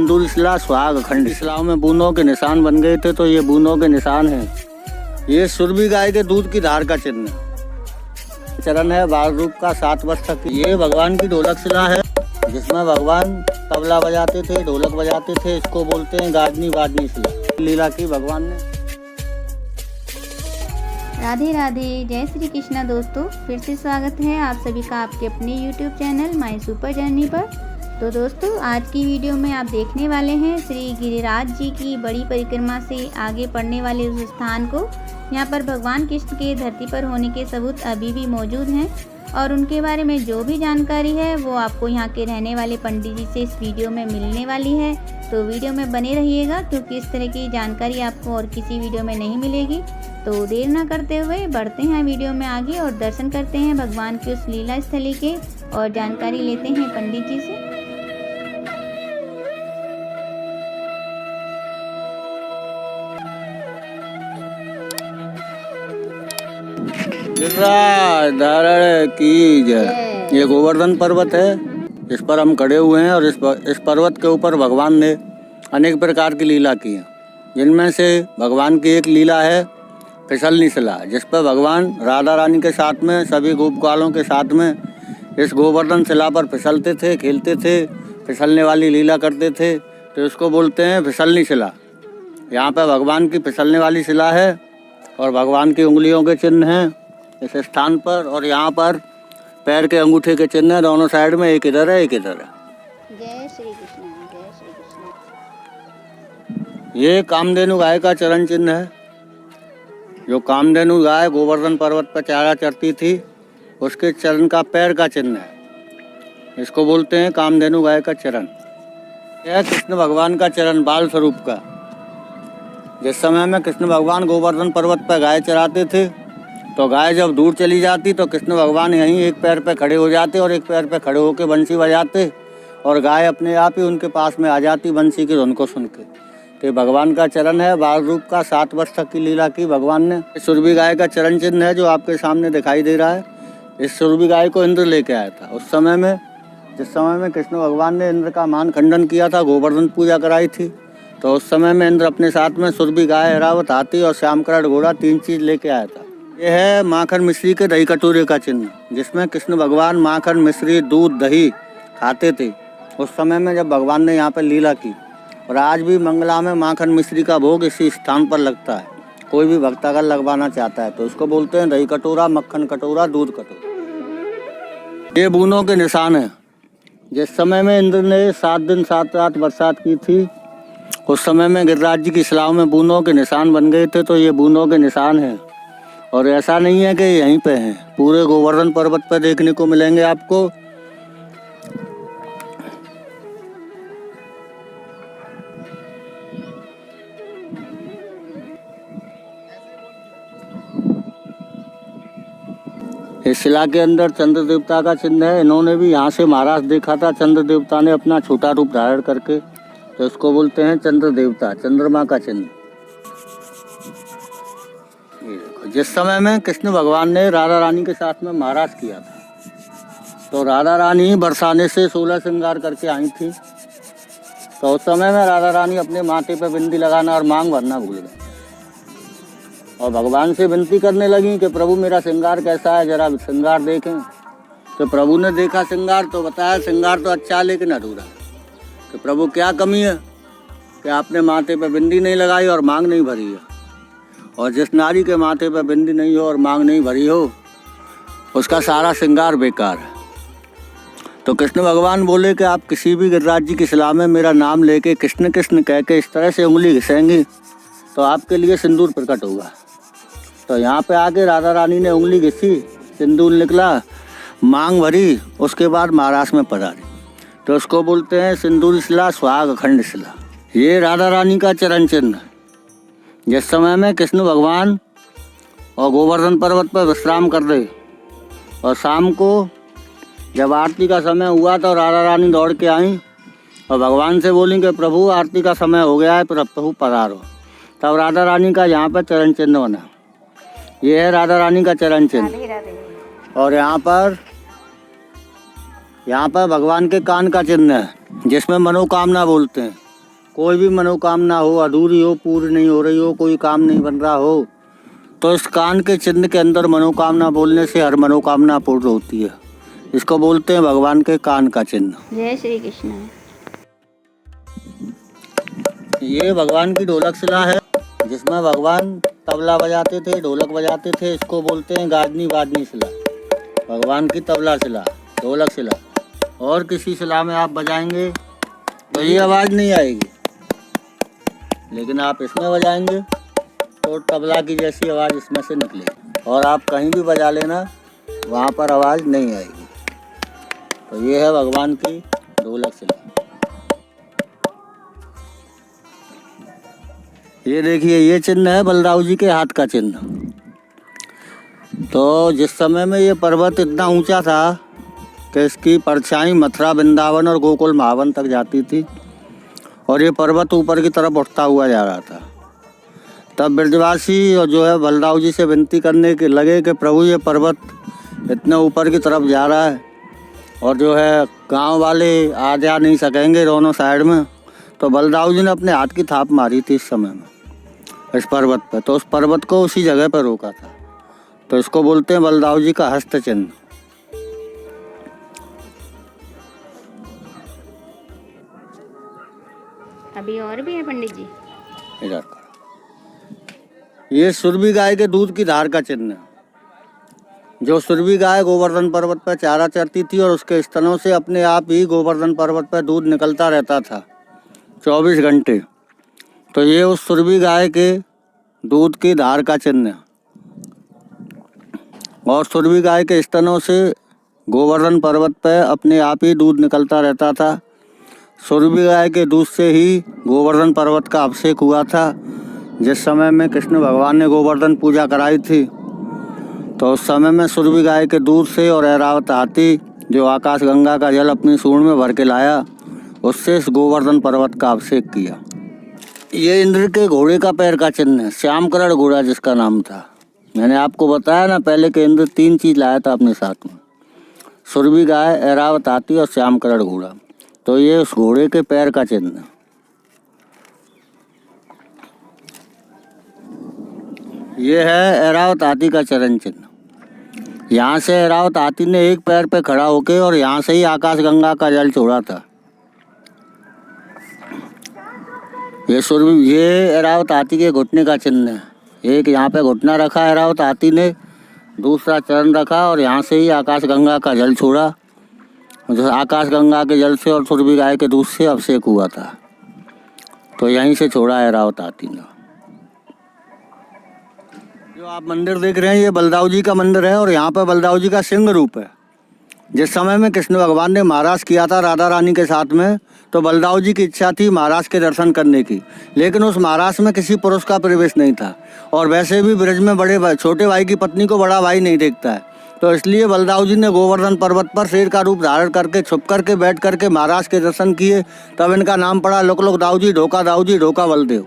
सिंदूर शिला सुहाग अखंड शिलाओं में बूंदों के निशान बन गए थे, तो ये बूंदों के निशान हैं। ये सुरभि गाय के दूध की धार का चिन्ह है। चरण है बाल रूप का 7 वर्ष तक। ये भगवान की ढोलक शिला है, जिसमें भगवान तबला बजाते थे, ढोलक बजाते थे। इसको बोलते हैं गाजनी वाजनी शिला। लीला की भगवान ने। राधे राधे, जय श्री कृष्णा। दोस्तों फिर से स्वागत है आप सभी का आपके अपने YouTube channel my super journey पर। तो दोस्तों आज की वीडियो में आप देखने वाले हैं श्री गिरिराज जी की बड़ी परिक्रमा से आगे पड़ने वाले उस स्थान को। यहाँ पर भगवान कृष्ण के धरती पर होने के सबूत अभी भी मौजूद हैं और उनके बारे में जो भी जानकारी है वो आपको यहाँ के रहने वाले पंडित जी से इस वीडियो में मिलने वाली है। तो वीडियो में बने रहिएगा, क्योंकि इस तरह की जानकारी आपको और किसी वीडियो में नहीं मिलेगी। तो देर ना करते हुए बढ़ते हैं वीडियो में आगे और दर्शन करते हैं भगवान की उस लीला स्थली के और जानकारी लेते हैं पंडित जी से। धारण की जय। ये गोवर्धन पर्वत है, इस पर हम खड़े हुए हैं और इस पर्वत के ऊपर भगवान ने अनेक प्रकार की लीला की है। जिनमें से भगवान की एक लीला है फिसलनी शिला, जिस पर भगवान राधा रानी के साथ में सभी गोप ग्वालों के साथ में इस गोवर्धन शिला पर फिसलते थे, खेलते थे, फिसलने वाली लीला करते थे। तो इसको बोलते हैं फिसलनी शिला। यहाँ पर भगवान की फिसलने वाली शिला है और भगवान की उंगलियों के चिन्ह हैं इस स्थान पर। और यहाँ पर पैर के अंगूठे के चिन्ह है दोनों साइड में, एक इधर है एक इधर है। जय श्री कृष्ण, जय श्री कृष्ण। ये कामधेनु गाय का चरण चिन्ह है। जो कामधेनु गाय गोवर्धन पर्वत पर चारा चरती थी, उसके चरण का पैर का चिन्ह है। इसको बोलते हैं कामधेनु गाय का चरण। यह कृष्ण भगवान का चरण बाल स्वरूप का। जिस समय में कृष्ण भगवान गोवर्धन पर्वत पर गाय चराते थे, तो गाय जब दूर चली जाती तो कृष्ण भगवान यहीं एक पैर पे खड़े हो जाते और एक पैर पे खड़े होकर बंसी बजाते और गाय अपने आप ही उनके पास में आ जाती बंसी की धुन को सुन के। तो भगवान का चरण है बाल रूप का। 7 वर्ष तक की लीला की भगवान ने। सुरभि गाय का चरण चिन्ह है जो आपके सामने दिखाई दे रहा है। इस सुरभि गाय को इंद्र लेके आया था उस समय में, जिस समय में कृष्ण भगवान ने इंद्र का मान खंडन किया था, गोवर्धन पूजा कराई थी। तो उस समय में इंद्र अपने साथ में सुरभि गाय, ऐरावत हाथी और श्यामकरण घोड़ा 3 चीज लेके आया था। यह है माखन मिश्री के दही कटोरे का चिन्ह, जिसमें कृष्ण भगवान माखन मिश्री दूध दही खाते थे उस समय में जब भगवान ने यहाँ पर लीला की। और आज भी मंगला में माखन मिश्री का भोग इसी स्थान पर लगता है। कोई भी भक्त अगर लगवाना चाहता है तो इसको बोलते हैं दही कटोरा, मक्खन कटोरा, दूध कटोरा। ये बूंदों के निशान है। जिस समय में इंद्र ने 7 दिन 7 रात बरसात की थी, उस समय में गिरिराज जी की शिलाओं में बूंदों के निशान बन गए थे। तो ये बूंदों के निशान हैं। और ऐसा नहीं है कि यहीं पे हैं, पूरे गोवर्धन पर्वत पर देखने को मिलेंगे आपको। इस शिला के अंदर चंद्र देवता का चिन्ह है। इन्होंने भी यहाँ से महाराज देखा था चंद्र देवता ने अपना छोटा रूप धारण करके। तो इसको बोलते हैं चंद्र देवता, चंद्रमा का चिन्ह। ये देखो, जिस समय में कृष्ण भगवान ने राधा रानी के साथ में महाराज किया था, तो राधा रानी बरसाने से 16 श्रृंगार करके आई थी। तो उस समय में राधा रानी अपने माथे पे बिंदी लगाना और मांग भरना भूल गई और भगवान से विनती करने लगी कि प्रभु मेरा श्रृंगार कैसा है, जरा श्रृंगार देखें। तो प्रभु ने देखा श्रृंगार तो बताया श्रृंगार तो अच्छा लेकिन अधूरा। तो प्रभु क्या कमी है कि आपने माथे पे बिंदी नहीं लगाई और मांग नहीं भरी है। और जिस नारी के माथे पे बिंदी नहीं हो और मांग नहीं भरी हो, उसका सारा श्रृंगार बेकार है। तो कृष्ण भगवान बोले कि आप किसी भी गिरिराज जी की शिला में मेरा नाम लेके कृष्ण कृष्ण कह के इस तरह से उंगली घिसेंगी तो आपके लिए सिंदूर प्रकट होगा। तो यहाँ पे आके राधा रानी ने उंगली घिसी, सिंदूर निकला, मांग भरी, उसके बाद महाराज में पधारी। तो उसको बोलते हैं सिंदूर शिला सुहाग अखंड शिला। ये राधा रानी का चरण चिन्ह। जिस समय में कृष्ण भगवान और गोवर्धन पर्वत पर विश्राम कर रहे और शाम को जब आरती का समय हुआ तो राधा रानी दौड़ के आई और भगवान से बोली कि प्रभु आरती का समय हो गया है, प्रभु पधारो। तब राधा रानी का यहाँ पर चरण चिन्ह बना। ये है राधा रानी का चरण चिन्ह। और यहाँ पर भगवान के कान का चिन्ह है, जिसमें मनोकामना बोलते हैं। कोई भी मनोकामना हो, अधूरी हो, पूरी नहीं हो रही हो, कोई काम नहीं बन रहा हो, तो इस कान के चिन्ह के अंदर मनोकामना बोलने से हर मनोकामना पूर्ण होती है। इसको बोलते हैं भगवान के कान का चिन्ह। जय श्री कृष्ण। ये भगवान की ढोलक शिला है, जिसमें भगवान तबला बजाते थे, ढोलक बजाते थे। इसको बोलते हैं गाजनी वाजनी शिला। भगवान की तबला शिला, ढोलक शिला। और किसी शिला में आप बजाएंगे तो ये आवाज़ नहीं आएगी, लेकिन आप इसमें बजाएंगे तो तबला की जैसी आवाज़ इसमें से निकलेगी। और आप कहीं भी बजा लेना, वहाँ पर आवाज़ नहीं आएगी। तो ये है भगवान की ढोलक शिला। ये देखिए, ये चिन्ह है बलदाऊ जी के हाथ का चिन्ह। तो जिस समय में ये पर्वत इतना ऊंचा था कि इसकी परछाई मथुरा, वृंदावन और गोकुल महावन तक जाती थी, और ये पर्वत ऊपर की तरफ उठता हुआ जा रहा था। तब ब्रजवासी और जो है बलदाऊ जी से विनती करने के लगे कि प्रभु ये पर्वत इतने ऊपर की तरफ जा रहा है और जो है गांव वाले आ जा नहीं सकेंगे दोनों साइड में। तो बलदाऊ जी ने अपने हाथ की थाप मारी थी इस समय में इस पर्वत पर, तो उस पर्वत को उसी जगह पर रोका था। तो इसको बोलते हैं बलदाऊ जी का हस्त चिन्ह। अभी और भी है पंडित जी। इधर का ये सुरभि गाय के दूध की धार का चिन्ह है। जो सुरभि गाय गोवर्धन पर्वत पर चारा चरती थी और उसके स्तनों से अपने आप ही गोवर्धन पर्वत पर दूध निकलता रहता था 24 घंटे। तो ये उस सुरभि गाय के दूध की धार का चिन्ह है। और सुरभि गाय के स्तनों से गोवर्धन पर्वत पर अपने आप ही दूध निकलता रहता था। सुरभि गाय के दूध से ही गोवर्धन पर्वत का अभिषेक हुआ था। जिस समय में कृष्ण भगवान ने गोवर्धन पूजा कराई थी, तो उस समय में सुरभि गाय के दूध से और ऐरावत हाथी जो आकाश गंगा का जल अपनी सूंड में भर के लाया, उससे इस गोवर्धन पर्वत का अभिषेक किया। ये इंद्र के घोड़े का पैर का चिन्ह है, श्यामकरण घोड़ा जिसका नाम था। मैंने आपको बताया ना पहले कि इंद्र 3 चीज़ लाया था अपने साथ में, सुरभि गाय, ऐरावत हाथी और श्यामकरण घोड़ा। तो ये उस घोड़े के पैर का चिन्ह है। ये है ऐरावत हाथी का चरण चिन्ह। यहाँ से ऐरावत हाथी ने एक पैर पे खड़ा होके और यहाँ से ही आकाश गंगा का जल छोड़ा था। ये ऐरावत हाथी के घुटने का चिन्ह है। एक यहाँ पे घुटना रखा ऐरावत हाथी ने, दूसरा चरण रखा और यहाँ से ही आकाश गंगा का जल छोड़ा। जो आकाश गंगा के जल से और सुरभि गाय के दूध से अभिषेक हुआ था, तो यहीं से छोड़ा ऐरावत हाथी ने। जो आप मंदिर देख रहे हैं, ये बलदाऊ जी का मंदिर है और यहाँ पर बलदाऊ जी का सिंह रूप है। जिस समय में कृष्ण भगवान ने महाराज किया था राधा रानी के साथ में, तो बलदाऊ जी की इच्छा थी महाराज के दर्शन करने की, लेकिन उस महाराज में किसी पुरुष का प्रवेश नहीं था। और वैसे भी ब्रज में छोटे भाई की पत्नी को बड़ा भाई नहीं देखता है, तो इसलिए बलदाऊ जी ने गोवर्धन पर्वत पर शेर का रूप धारण करके छुप करके बैठ करके महाराज के दर्शन किए। तब इनका नाम पड़ा लुक लुक दाऊ जी, ढोका दाऊ जी, ढोका बलदेव।